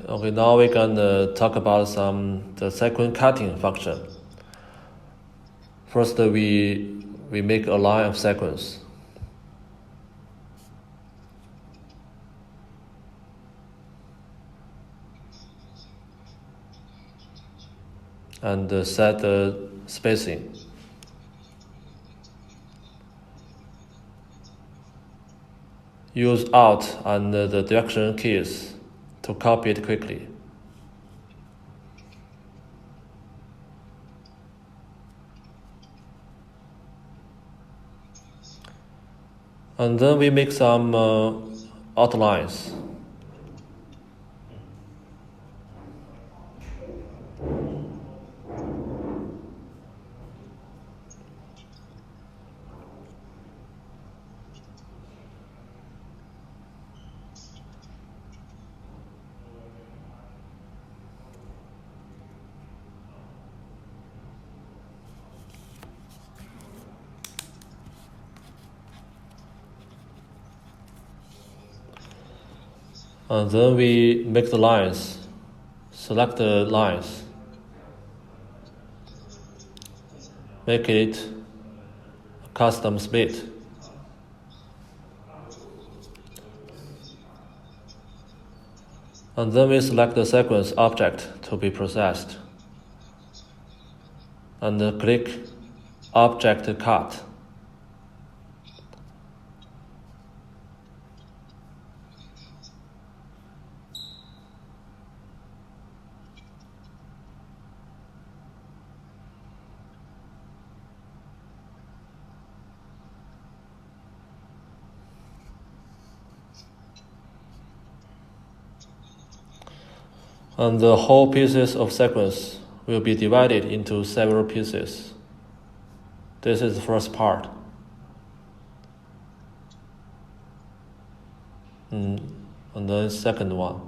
Okay, now we're gonna talk about the sequin cutting function. First, we make a line of sequins. And set the spacing. Use Alt and the direction keys to copy it quickly. And then we make some outlines. And then we make the lines, select the lines, make it a custom split. And then we select the sequence object to be processed. And click Object Cut. And the whole pieces of sequence will be divided into several pieces. This is the first part. And then second one.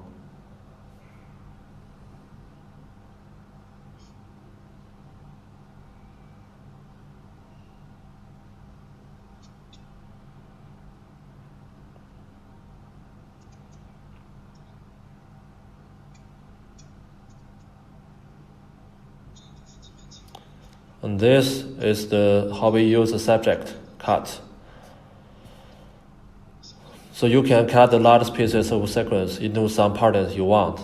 And this is how we use the subject cut. So you can cut the largest pieces of sequence into some patterns you want.